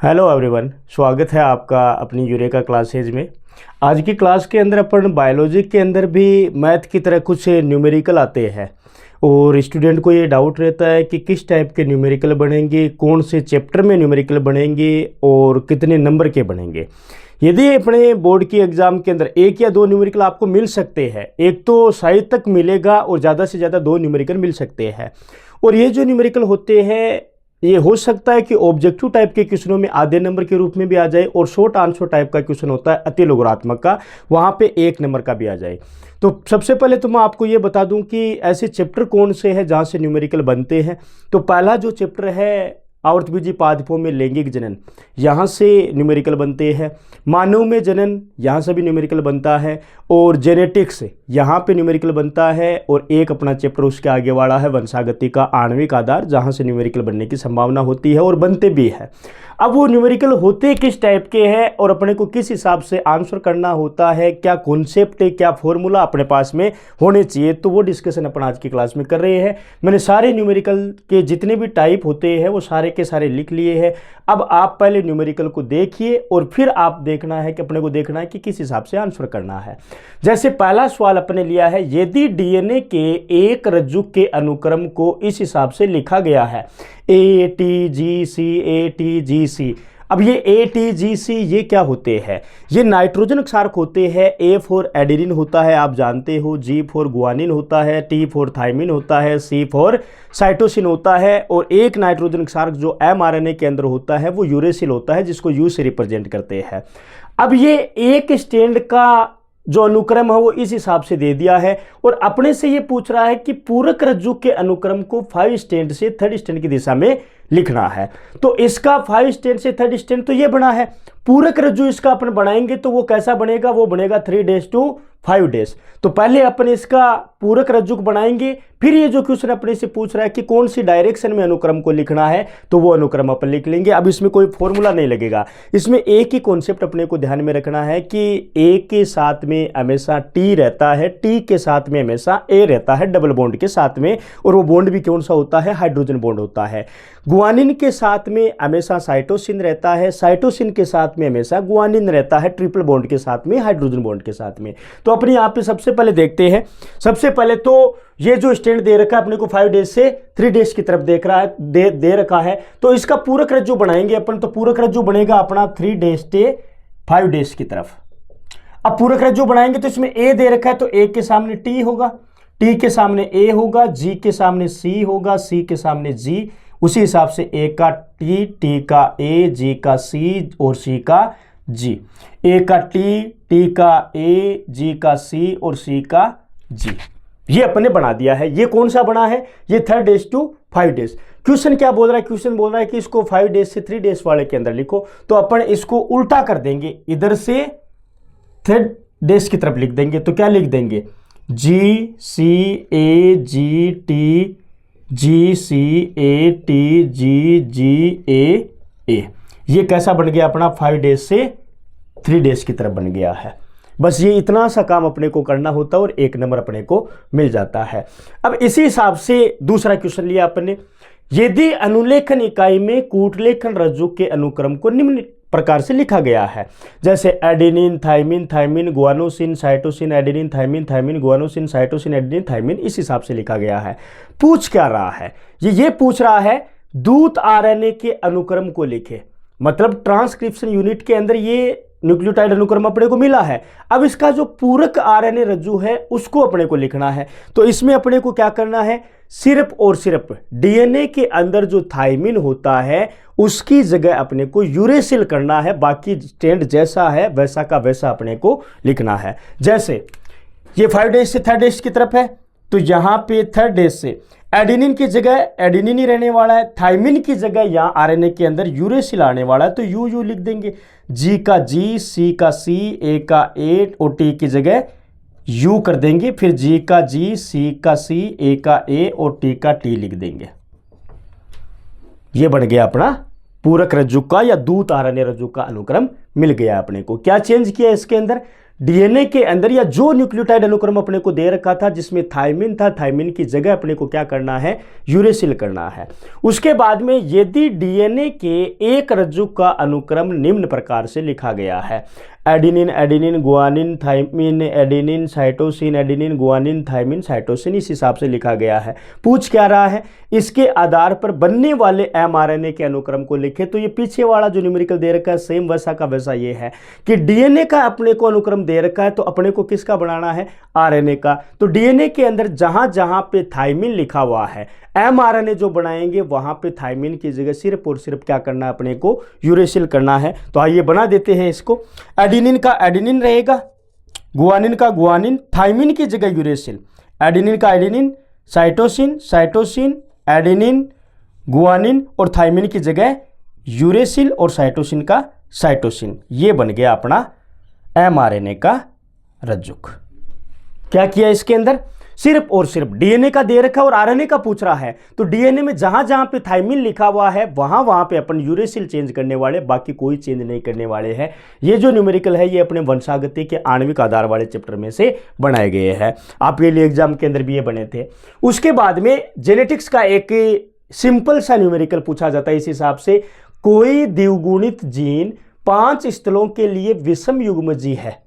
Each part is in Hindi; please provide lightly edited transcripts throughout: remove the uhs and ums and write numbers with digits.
हेलो एवरीवन, स्वागत है आपका अपनी यूरेका क्लासेज में। आज की क्लास के अंदर अपन बायोलॉजी के अंदर भी मैथ की तरह कुछ न्यूमेरिकल आते हैं और स्टूडेंट को ये डाउट रहता है कि किस टाइप के न्यूमेरिकल बनेंगे, कौन से चैप्टर में न्यूमेरिकल बनेंगे और कितने नंबर के बनेंगे। यदि अपने बोर्ड की एग्ज़ाम के अंदर एक या दो न्यूमेरिकल आपको मिल सकते हैं, एक तो शायद तक मिलेगा और ज़्यादा से ज़्यादा दो न्यूमेरिकल मिल सकते हैं। और ये जो न्यूमेरिकल होते हैं ये हो सकता है कि ऑब्जेक्टिव टाइप के क्वेश्चनों में आधे नंबर के रूप में भी आ जाए और शॉर्ट आंसर टाइप का क्वेश्चन होता है अति लोगरात्मक का, वहाँ पे एक नंबर का भी आ जाए। तो सबसे पहले तो मैं आपको ये बता दूं कि ऐसे चैप्टर कौन से हैं जहाँ से न्यूमेरिकल बनते हैं। तो पहला जो चैप्टर है आवर्तबीजी पादपों में लैंगिक जनन, यहाँ से न्यूमेरिकल बनते हैं। मानव में जनन, यहाँ से भी न्यूमेरिकल बनता है। और जेनेटिक्स, यहाँ पे न्यूमेरिकल बनता है। और एक अपना चैप्टर उसके आगे वाला है वंशागति का आणविक आधार, जहाँ से न्यूमेरिकल बनने की संभावना होती है और बनते भी है। अब वो न्यूमेरिकल होते किस टाइप के हैं और अपने को किस हिसाब से आंसर करना होता है, क्या कॉन्सेप्ट है, क्या फॉर्मूला अपने पास में होने चाहिए, तो वो डिस्कशन अपन आज की क्लास में कर रहे हैं। मैंने सारे न्यूमेरिकल के जितने भी टाइप होते हैं वो सारे के सारे लिख लिए हैं। अब आप पहले न्यूमेरिकल को देखिए और फिर आप देखना है कि अपने को देखना है कि किस हिसाब से आंसर करना है। जैसे पहला सवाल अपने लिया है, यदि डीएनए के एक रज्जु के अनुक्रम को इस हिसाब से लिखा गया है ATGC ATGC। अब ये ATGC ये क्या होते हैं? ये नाइट्रोजन क्षारक होते हैं। A फॉर एडेनिन होता है, आप जानते हो। G फॉर गुआनिन होता है। T फॉर थाइमिन होता है। C फॉर साइटोसिन होता है। और एक नाइट्रोजन क्षारक जो mRNA के अंदर होता है वो यूरेसिल होता है, जिसको U से रिप्रेजेंट करते हैं। अब ये एक स्टैंड का जो अनुक्रम है वो इस हिसाब से दे दिया है और अपने से ये पूछ रहा है कि पूरक रज्जु के अनुक्रम को 5 स्टैंड से 3rd स्टैंड की दिशा में लिखना है। तो इसका 5 स्टैंड से 3rd स्टैंड तो ये बना है। पूरक रज्जु इसका अपन बनाएंगे तो वो कैसा बनेगा? वो बनेगा 3 to 5। तो पहले अपन इसका पूरक रज्जु को बनाएंगे, फिर ये जो क्वेश्चन अपने से पूछ रहा है कि कौन सी डायरेक्शन में अनुक्रम को लिखना है, तो वो अनुक्रम अपन लिख लेंगे। अब इसमें कोई फॉर्मूला नहीं लगेगा। इसमें एक ही कॉन्सेप्ट अपने को ध्यान में रखना है कि A के साथ में हमेशा T रहता है, T के साथ में हमेशा A रहता है डबल बॉन्ड के साथ में, और वो बॉन्ड भी कौन सा होता है? हाइड्रोजन बॉन्ड होता है। गुआनिन के साथ में हमेशा साइटोसिन रहता है, साइटोसिन के साथ में हमेशा गुआनिन रहता है ट्रिपल बॉन्ड के साथ में, हाइड्रोजन बॉन्ड के साथ में। तो अपने यहाँ पे सबसे पहले देखते हैं। सबसे पहले तो ये जो स्टैंड दे रखा है अपने को 5 डेज से 3 डेज की तरफ देख रहा है, दे रखा है। तो इसका पूरक रज्जु बनाएंगे अपन। तो पूरक रज्जु बनेगा अपना 3 डेज से 5 डेज की तरफ। अब पूरक रज्जु बनाएंगे तो इसमें A दे रखा है, तो A के सामने T होगा, T के सामने A होगा, G के सामने C होगा, C के सामने G। उसी हिसाब से A का T, T का A, G का C और C का G। A का T, T का A, G का C और C का G। ये अपने बना दिया है। ये कौन सा बना है? ये 3rd days to 5 days. Question क्या बोल रहा है? क्वेश्चन बोल रहा है कि इसको 5 डेज से 3 डेज वाले के अंदर लिखो। तो अपन इसको उल्टा कर देंगे, इधर से 3rd डेज की तरफ लिख देंगे। तो क्या लिख देंगे? GCAGT GCATGGAA। ये कैसा बन गया अपना? 5 डेज से 3 डेज की तरफ बन गया है। बस ये इतना सा काम अपने को करना होता है और एक नंबर अपने को मिल जाता है। अब इसी हिसाब से दूसरा क्वेश्चन लिया अपने, यदि अनुलेखन इकाई में कूटलेखन रज्जु के अनुक्रम को निम्न प्रकार से लिखा गया है, जैसे adenine thymine thymine guanosine cytosine adenine thymine thymine guanosine cytosine adenine thymine, इस हिसाब से लिखा गया है। पूछ क्या रहा है? ये पूछ रहा है दूत आरएनए के अनुक्रम को लिखे। मतलब ट्रांसक्रिप्शन यूनिट के अंदर ये न्यूक्लियोटाइड अनुक्रम अपने को मिला है। अब इसका जो पूरक आरएनए रज्जु है उसको अपने को लिखना है। तो इसमें अपने को क्या करना है? सिर्फ और सिर्फ डीएनए के अंदर जो थाइमिन होता है उसकी जगह अपने को यूरेसिल करना है। बाकी स्टैंड जैसा है वैसा का वैसा अपने को लिखना है। जैसे ये 5 डेज से 3rd डेज की तरफ है, तो यहां पे 3rd डेज से एडेनिन की जगह एडेनिन ही रहने वाला है, थाइमिन की जगह यहां आरएनए के अंदर यूरेसिल आने वाला है, तो यू लिख देंगे। G का G, C का C, A का A और T की जगह U कर देंगे। फिर G का G, C का C, A का A और T का T लिख देंगे। ये बन गया अपना पूरक रज्जु का या दूत आरएनए रज्जु का अनुक्रम मिल गया अपने को। क्या चेंज किया इसके अंदर? डीएनए के अंदर या जो न्यूक्लियोटाइड अनुक्रम अपने को दे रखा था जिसमें थायमिन था, थायमिन की जगह अपने को क्या करना है, यूरेसिल करना है। उसके बाद में यदि डीएनए के एक रज्जु का अनुक्रम निम्न प्रकार से लिखा गया है, adenine adenine guanine thymine adenine cytosine adenine guanine thymine cytosine, इस हिसाब से लिखा गया है। पूछ क्या रहा है, इसके आधार पर बनने वाले एमआरएनए के अनुक्रम को लिखे। तो ये पीछे वाला जो न्यूमेरिकल दे रखा है सेम वैसा का वैसा ये है कि डीएनए का अपने को अनुक्रम दे रखा है तो अपने को किसका बनाना है, आरएनए का। तो डीएनए के अंदर जहां जहां पे थायमिन लिखा हुआ है, एमआरएनए जो बनाएंगे वहां पे थायमिन की जगह सिर्फ और सिर्फ क्या करना है, अपने को यूरेसिल करना है। तो आइए बना देते हैं इसको। एडिनिन का एडिनिन रहेगा, गुआनिन का गुआनिन, थायमिन की जगह यूरेसिल, एडिनिन का adenine, cytosine cytosine adenine guanine और थायमिन की जगह यूरेसिल और साइटोसिन का साइटोसिन। ये बन गया अपना एमआरएनए का रज्जुक। क्या किया इसके अंदर, सिर्फ और सिर्फ डीएनए का दे रखा और आरएनए का पूछ रहा है। तो डीएनए में जहां जहां पे थायमिन लिखा हुआ है वहां वहां पे अपन यूरेसिल चेंज करने वाले, बाकी कोई चेंज नहीं करने वाले हैं। ये जो न्यूमेरिकल है ये अपने वंशागति के आणविक आधार वाले चैप्टर में से बनाए गए हैं। आपके लिए एग्जाम के अंदर भी ये बने थे। उसके बाद में जेनेटिक्स का एक सिंपल सा न्यूमेरिकल पूछा जाता है। इस हिसाब से कोई द्विगुणित जीन 5 स्थलों के लिए विषम युग्मजी है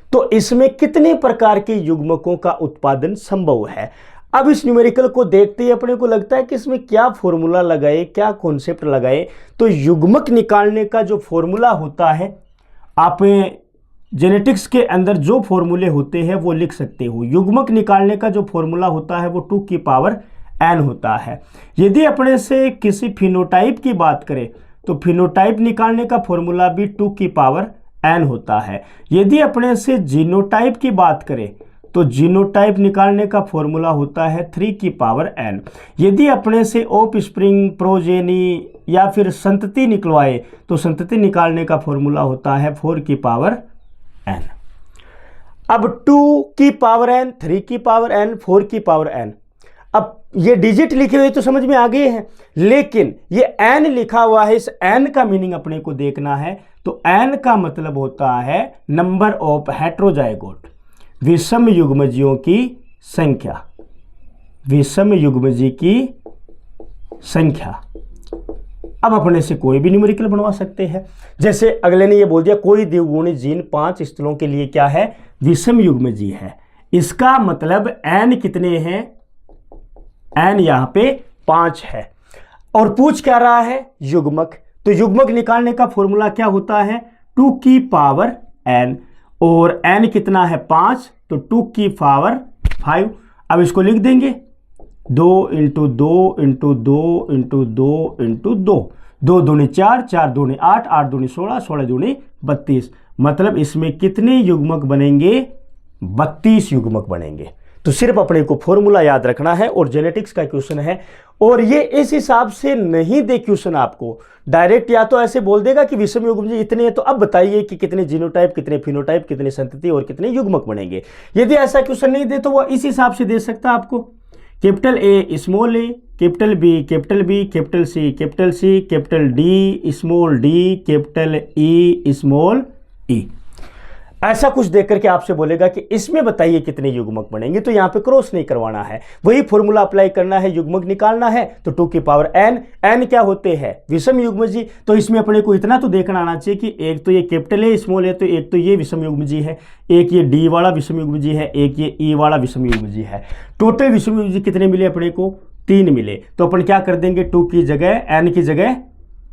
तो इसमें कितने प्रकार के युग्मकों का उत्पादन संभव है। अब इस न्यूमेरिकल को देखते ही अपने को लगता है कि इसमें क्या फॉर्मूला लगाए, क्या कॉन्सेप्ट लगाए। तो युग्मक निकालने का जो फॉर्मूला होता है, आप जेनेटिक्स के अंदर जो फॉर्मूले होते हैं वो लिख सकते हो। युग्मक निकालने का जो फॉर्मूला होता है वो 2 की पावर n होता है। यदि अपने से किसी फिनोटाइप की बात करें तो फिनोटाइप निकालने का फॉर्मूला भी 2 की पावर n होता है। यदि अपने से जीनोटाइप की बात करें तो जीनोटाइप निकालने का फॉर्मूला होता है 3 की पावर n। यदि अपने से ऑफ स्प्रिंग प्रोजेनी या फिर संतति निकलवाए तो संतति निकालने का फॉर्मूला होता है 4 की पावर n। अब 2 की पावर n, 3 की पावर n, 4 की पावर n, अब ये डिजिट लिखे हुए तो समझ में आ गए हैं, लेकिन ये n लिखा हुआ है, इस n का मीनिंग अपने को देखना है। तो n का मतलब होता है नंबर ऑफ हेट्रोजाइगोट, विषम युग्मजियों की संख्या, विषम युग्मजी की संख्या। अब अपने से कोई भी न्यूमेरिकल बनवा सकते हैं। जैसे अगले ने ये बोल दिया कोई द्विगुणित जीन 5 स्थलों के लिए क्या है, विषम युग्मजी है। इसका मतलब n कितने हैं, n यहां पे 5 है और पूछ क्या रहा है, युग्मक। तो युग्मक निकालने का फॉर्मूला क्या होता है, 2 की पावर n और n कितना है 5, तो 2 की पावर 5। अब इसको लिख देंगे 2 इंटू 2 इंटू 2 इंटू 2 इंटू 2, 2 दूनी 4, 4 दूनी 8, 8 दूनी 16, 16 दूनी 32। मतलब इसमें कितने युग्मक बनेंगे, 32 युग्मक बनेंगे। तो सिर्फ अपने को फॉर्मूला याद रखना है और जेनेटिक्स का क्वेश्चन है। और ये इस हिसाब से नहीं दे क्वेश्चन आपको डायरेक्ट, या तो ऐसे बोल देगा कि विषम युग्मजी इतने हैं तो अब बताइए कि कितने जीनोटाइप, कितने फिनोटाइप, कितने संतति और कितने युग्मक बनेंगे। यदि ऐसा क्वेश्चन नहीं दे तो वो इस हिसाब से दे सकता आपको, capital A small a, capital B, capital C, capital D small d, capital E small e. ऐसा कुछ देख करके आपसे बोलेगा कि इसमें बताइए कितने युग्मक बनेंगे। तो यहाँ पे क्रॉस नहीं करवाना है, वही फॉर्मूला अप्लाई करना है। युग्मक निकालना है तो 2 की पावर n, n क्या होते हैं, विषम युग्मजी। तो इसमें अपने को इतना तो देखना आना चाहिए कि एक तो ये कैपिटल ए स्मॉल है, तो एक तो ये विषम युग्मजी है, एक ये डी वाला विषम युग्मजी है, एक ये ई वाला विषम युग्मजी है। टोटल विषम युग्मजी कितने मिले अपने को, 3 मिले। तो अपन क्या कर देंगे, 2 की जगह n की जगह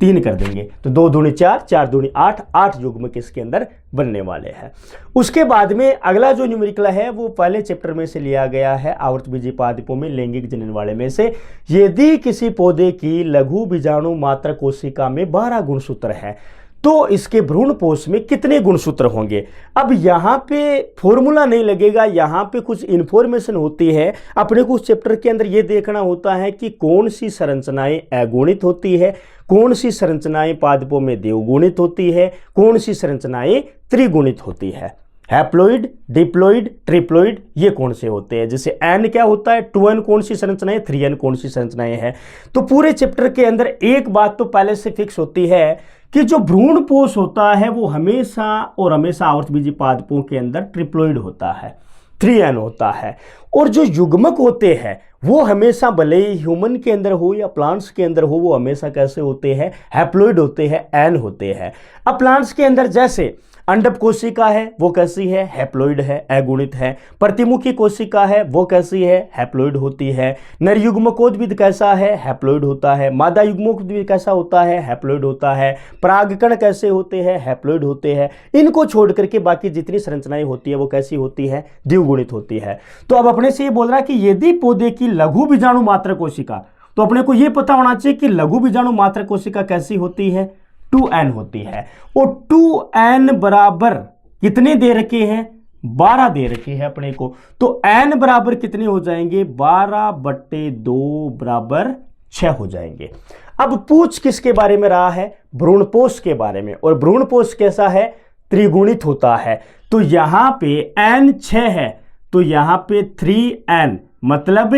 3 कर देंगे। तो 2 दूनी 4, 4 दूनी 8, 8 युग्मक इसके अंदर बनने वाले हैं। उसके बाद में अगला जो न्यूमेरिकल है वो पहले चैप्टर में से लिया गया है, आवर्तबीजी पादपों में लैंगिक जनन वाले में से। यदि किसी पौधे की लघु बीजाणु मात्र कोशिका में 12 गुणसूत्र है तो इसके भ्रूण पोष में कितने गुणसूत्र होंगे। अब यहाँ पे फॉर्मूला नहीं लगेगा, यहाँ पे कुछ इंफॉर्मेशन होती है। अपने को उस चैप्टर के अंदर ये देखना होता है कि कौन सी संरचनाएं अगुणित होती है, कौन सी संरचनाएं पादपों में द्विगुणित होती है, कौन सी संरचनाएं त्रिगुणित होती है। हैप्लॉइड, डिप्लॉइड, ट्रिप्लॉइड, ये कौन से होते हैं? जैसे एन क्या होता है, 2n कौन सी संरचनाएं, 3n कौन सी संरचनाएं हैं। तो पूरे चैप्टर के अंदर एक बात तो पहले से फिक्स होती है कि जो भ्रूणपोष होता है वो हमेशा और हमेशा आवर्तबीजी पादपों के अंदर ट्रिप्लॉइड होता है, 3n होता है। और जो युग्मक होते हैं वो हमेशा, भले ही ह्यूमन के अंदर हो या प्लांट्स के अंदर हो, वो हमेशा कैसे होते हैं, हैप्लॉइड होते हैं, एन होते हैं। अब प्लांट्स के अंदर जैसे अंडप कोशिका है वो कैसी है, हैप्लॉइड है, अगुणित है। प्रतिमुखी कोशिका है वो कैसी है, हैप्लॉइड होती है। नर युग्मकोद्भिद कैसा है, हैप्लॉइड होता है। मादा युग्मकोद्भिद कैसा होता है, हैप्लॉइड होता है। परागकण कैसे होते हैं, हैप्लॉइड होते हैं। इनको छोड़ करके बाकी जितनी संरचनाएं होती है वो कैसी होती है, द्विगुणित होती है। तो अब अपने से ये बोल रहा है कि यदि पौधे की लघु बीजाणु मात्र कोशिका, तो अपने को ये पता होना चाहिए कि लघु बीजाणु मात्र कोशिका कैसी होती है, 2n होती है। और 2n बराबर कितने दे रखे हैं, 12 दे रखे हैं अपने को। तो n बराबर कितने हो जाएंगे, 12/2 बराबर 6 हो जाएंगे। अब पूछ किसके बारे में रहा है, भ्रूणपोष के बारे में। और भ्रूणपोष कैसा है, त्रिगुणित होता है। तो यहां पे n 6 है, तो यहां पे 3n मतलब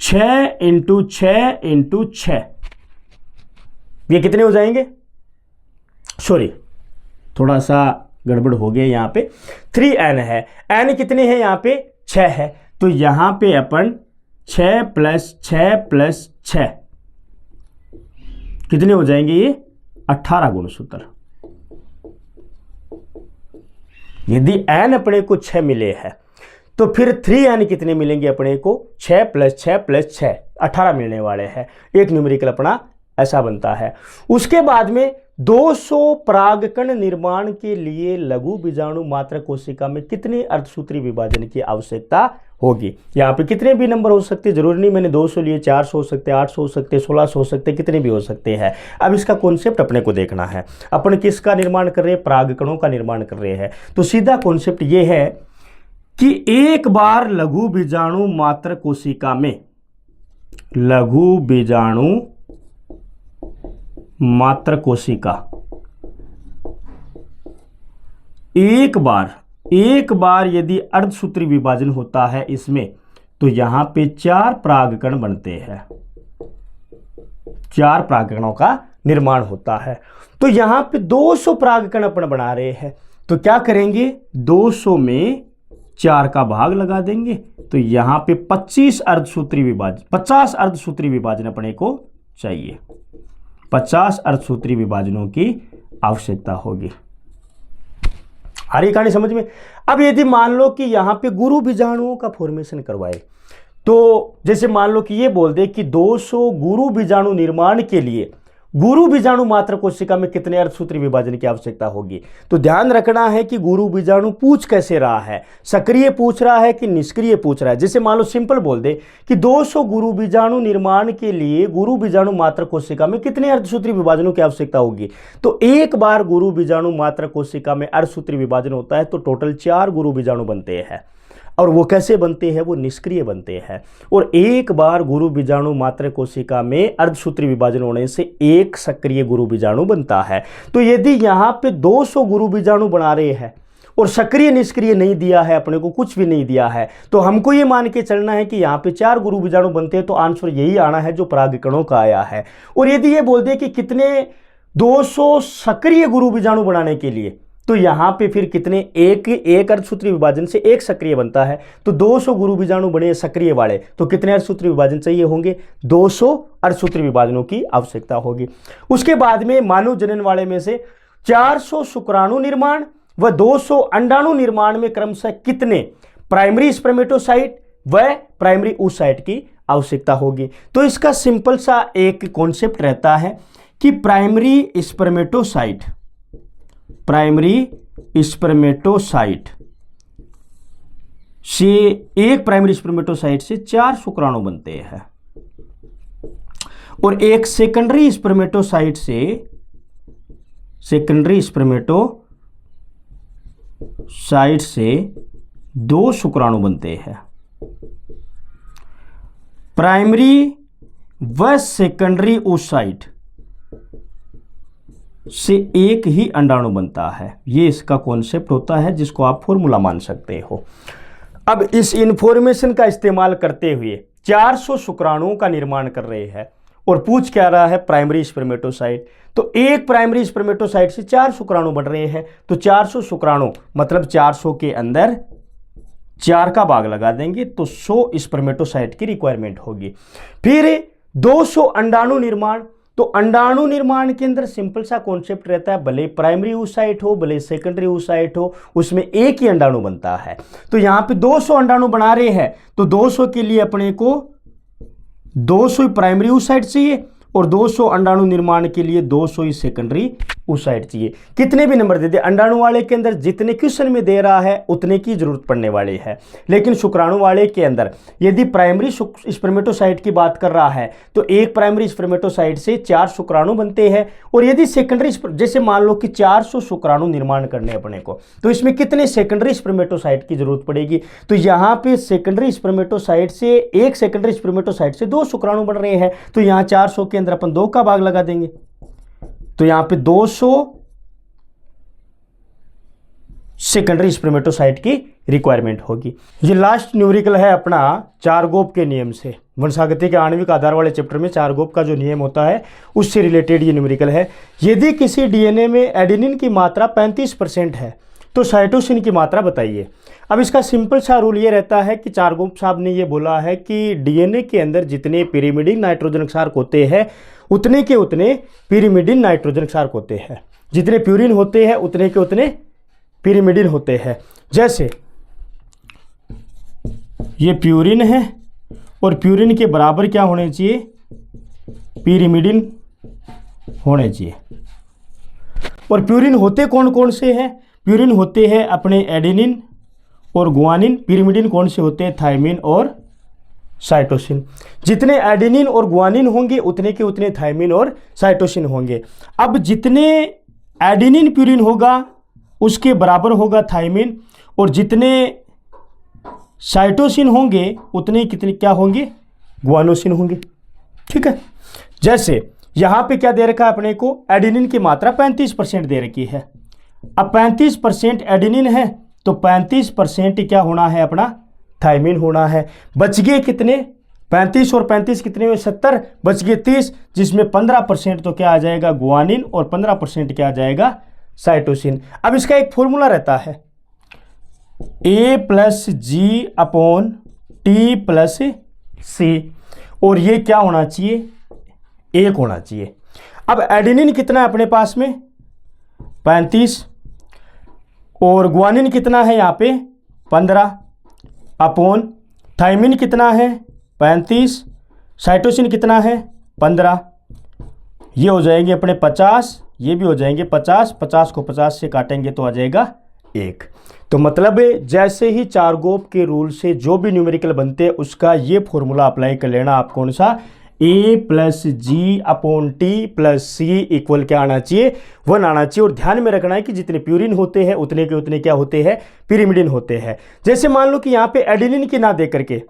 6 इंटू 6 इंटू 6, ये कितने हो जाएंगे, सॉरी थोड़ा सा गड़बड़ हो गया, यहां पे 3n है, n कितने हैं यहाँ पे 6 है। तो यहां पे अपन 6 + 6 + 6 कितने हो जाएंगे, ये 18 गुणसूत्र। यदि n अपने को 6 मिले हैं तो फिर 3n कितने मिलेंगे अपने को, 6 + 6 + 6 18 मिलने वाले हैं। एक न्यूमेरिकल अपना ऐसा बनता है। उसके बाद में 200 परागकण निर्माण के लिए लघु बीजाणु मात्र कोशिका में कितने अर्धसूत्री विभाजन की आवश्यकता होगी। यहाँ पे कितने भी नंबर हो सकते, जरूरी नहीं मैंने 200 लिए, 400 हो सकते, 800 हो सकते, 1600 हो सकते, कितने भी हो सकते हैं। अब इसका कॉन्सेप्ट अपने को देखना है, अपन किसका निर्माण कर रहे हैं, परागकणों का निर्माण कर रहे हैं। तो सीधा कॉन्सेप्ट ये है कि एक बार लघु बीजाणु मात्र कोशिका में, लघु बीजाणु मात्र कोशिका एक बार यदि अर्धसूत्री विभाजन होता है इसमें, तो यहां पे 4 परागकण बनते हैं, 4 परागकणों का निर्माण होता है। तो यहां पे 200 परागकण अपन बना रहे हैं, तो क्या करेंगे, 200 में 4 का भाग लगा देंगे। तो यहां पे 50 अर्धसूत्री विभाजन अपने को चाहिए, 50 अर्धसूत्री विभाजनों की आवश्यकता होगी। आ रही कहानी समझ में। अब यदि मान लो कि यहां पे गुरु बीजाणुओं का फॉर्मेशन करवाए, तो जैसे मान लो कि ये बोल दे कि 200 गुरु बीजाणु निर्माण के लिए गुरु बीजाणु मात्र कोशिका में कितने अर्धसूत्री विभाजन की आवश्यकता होगी। तो ध्यान रखना है कि गुरु बीजाणु पूछ कैसे रहा है, सक्रिय पूछ रहा है कि निष्क्रिय पूछ रहा है। जैसे मान लो सिंपल बोल दे कि 200 गुरु बीजाणु निर्माण के लिए गुरु बीजाणु मात्र कोशिका में कितने अर्धसूत्री विभाजनों की आवश्यकता होगी। तो एक बार गुरु बीजाणु मात्र कोशिका में अर्धसूत्री विभाजन होता है तो टोटल 4 गुरु बीजाणु बनते हैं। और वो कैसे बनते हैं, वो निष्क्रिय बनते हैं। और एक बार गुरु बीजाणु मात्र कोशिका में अर्धसूत्री विभाजन होने से एक सक्रिय गुरु बीजाणु बनता है। तो यदि यहाँ पे 200 गुरु बीजाणु बना रहे हैं और सक्रिय निष्क्रिय नहीं दिया है, अपने को कुछ भी नहीं दिया है, तो हमको ये मान के चलना है कि यहाँ पे 4 गुरु बीजाणु बनते हैं, तो आंसर यही आना है जो परागकणों का आया है। और यदि ये बोल दे कि कितने 200 सक्रिय गुरु बीजाणु बनाने के लिए, तो यहां पे फिर कितने, एक अर्धसूत्री विभाजन से एक सक्रिय बनता है। तो 200 गुरु बीजाणु बने सक्रिय वाले, तो कितने अर्धसूत्री विभाजन चाहिए होंगे, 200 अर्धसूत्री विभाजनों की आवश्यकता होगी। उसके बाद में मानव जनन वाले में से 400 शुक्राणु निर्माण व 200 अंडाणु निर्माण में क्रमशः कितने प्राइमरी स्पर्मेटोसाइट व प्राइमरी oocyte की आवश्यकता होगी। तो इसका सिंपल सा एक कॉन्सेप्ट रहता है कि प्राइमरी स्पर्मेटोसाइट से, एक प्राइमरी स्पर्मेटोसाइट से 4 शुक्राणु बनते हैं और एक सेकेंडरी स्पर्मेटोसाइट से 2 शुक्राणु बनते हैं। प्राइमरी व सेकेंडरी oocyte से एक ही अंडाणु बनता है। ये इसका कॉन्सेप्ट होता है जिसको आप फॉर्मूला मान सकते हो। अब इस इंफॉर्मेशन का इस्तेमाल करते हुए 400 शुक्राणुओं का निर्माण कर रहे हैं और पूछ क्या रहा है, प्राइमरी स्पर्मेटोसाइट। तो एक प्राइमरी स्पर्मेटोसाइट से 4 शुक्राणु बन रहे हैं, तो 400 शुक्राणु मतलब 400 के अंदर 4 का भाग लगा देंगे तो 100 स्पर्मेटोसाइट की रिक्वायरमेंट होगी। फिर 200 अंडाणु निर्माण, तो अंडाणु निर्माण के अंदर सिंपल सा कॉन्सेप्ट रहता है, भले प्राइमरी oocyte हो भले सेकेंडरी oocyte हो, उसमें एक ही अंडाणु बनता है। तो यहां पे 200 अंडाणु बना रहे हैं, तो 200 के लिए अपने को 200 प्राइमरी oocyte चाहिए और 200 अंडाणु निर्माण के लिए 200 ही सेकेंडरी oocyte चाहिए। कितने भी नंबर दे दे, अंडाणु वाले के अंदर जितने क्वेश्चन में दे रहा है उतने की जरूरत पड़ने वाले है, लेकिन शुक्राणु वाले के अंदर यदि प्राइमरी स्पर्मेटोसाइट की बात कर रहा है तो एक प्राइमरी स्पर्मेटोसाइट से 4 शुक्राणु बनते हैं, और यदि सेकेंडरी, जैसे मान लो कि 400 शुक्राणु निर्माण करने अपने को, तो इसमें कितने सेकेंडरी स्पर्मेटोसाइट की जरूरत पड़ेगी। तो यहाँ पे सेकेंडरी स्पर्मेटोसाइट से, एक सेकेंडरी स्पर्मेटोसाइट से 2 शुक्राणु बन रहे हैं, तो यहाँ 400 के अंदर अपन 2 का भाग लगा देंगे, तो यहां पे 200 सेकेंडरी स्पर्मेटोसाइट की रिक्वायरमेंट होगी। ये लास्ट न्यूमेरिकल है अपना चारगोप के नियम से, वंशागति के आणविक आधार वाले चैप्टर में चारगोप का जो नियम होता है उससे रिलेटेड ये न्यूमेरिकल है। यदि किसी डीएनए में एडेनिन की मात्रा 35% है तो साइटोसिन की मात्रा बताइए। अब इसका सिंपल सा रूल ये रहता है कि चारगोप साहब ने ये बोला है कि डीएनए के अंदर जितने पिरिमिडिन नाइट्रोजन क्षारक होते हैं उतने के उतने पिरिमिडिन नाइट्रोजन क्षारक होते हैं, जितने प्यूरिन होते हैं उतने के उतने पिरिमिडिन होते हैं। जैसे ये प्यूरिन है और प्यूरिन के बराबर क्या होने चाहिए, पिरिमिडिन होने चाहिए। और प्यूरिन होते कौन कौन से हैं, प्यूरिन होते हैं अपने एडेनिन और गुआनिन, पिरिमिडिन कौन से होते हैं, थायमिन और साइटोसिन। जितने एडेनिन और गुआनिन होंगे उतने के उतने थायमिन और साइटोसिन होंगे। अब जितने एडेनिन प्यूरिन होगा उसके बराबर होगा थायमिन, और जितने साइटोसिन होंगे उतने कितने क्या होंगे, गुआनोसिन होंगे। ठीक है, जैसे यहां पे क्या दे रखा है अपने को, एडेनिन की मात्रा 35% दे रखी है। अब 35% एडेनिन है तो 35% क्या होना है अपना, थायमिन होना है। बच गए कितने, 35 और 35 कितने हुए, 70, बच गए 30, जिसमें 15% तो क्या आ जाएगा, गुआनिन, और 15% क्या आ जाएगा, साइटोसिन। अब इसका एक फॉर्मूला रहता है A+G/T+C, और ये क्या होना चाहिए, 1 होना चाहिए। अब एडेनिन कितना है अपने पास में, 35, और गुआनिन कितना है यहाँ पे 15, अपॉन थायमिन कितना है 35, साइटोसिन कितना है 15, ये हो जाएंगे अपने 50, ये भी हो जाएंगे 50, 50 को 50 से काटेंगे तो आ जाएगा 1। तो मतलब जैसे ही चारगोप के रूल से जो भी न्यूमेरिकल बनते हैं उसका ये फॉर्मूला अप्लाई कर लेना आप, कौन सा, A+G/T+C इक्वल क्या आना चाहिए, 1 आना चाहिए। और ध्यान में रखना है कि जितने प्यूरिन होते हैं उतने के उतने क्या होते हैं, पिरिमिडिन होते हैं। जैसे मान लो कि यहाँ पे एडेनिन की ना दे करके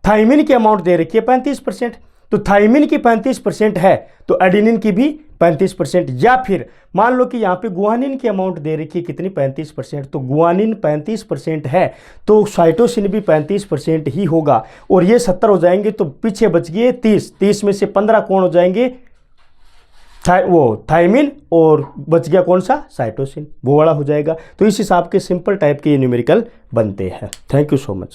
थायमिन की अमाउंट दे रखी है 35%, तो थायमिन की 35% है तो एडेनिन की भी 35%, या फिर मान लो कि यहाँ पे गुआनिन की अमाउंट दे रखी है कितनी, 35%, तो गुआनिन 35% है तो साइटोसिन भी 35% ही होगा। और ये 70 हो जाएंगे तो पीछे बच गए 30, 30 में से 15 कौन हो जाएंगे, थायमिन, और बच गया कौन सा, साइटोसिन, वो वाला हो जाएगा। तो इस हिसाब के सिंपल टाइप के ये न्यूमेरिकल बनते हैं। Thank you so much.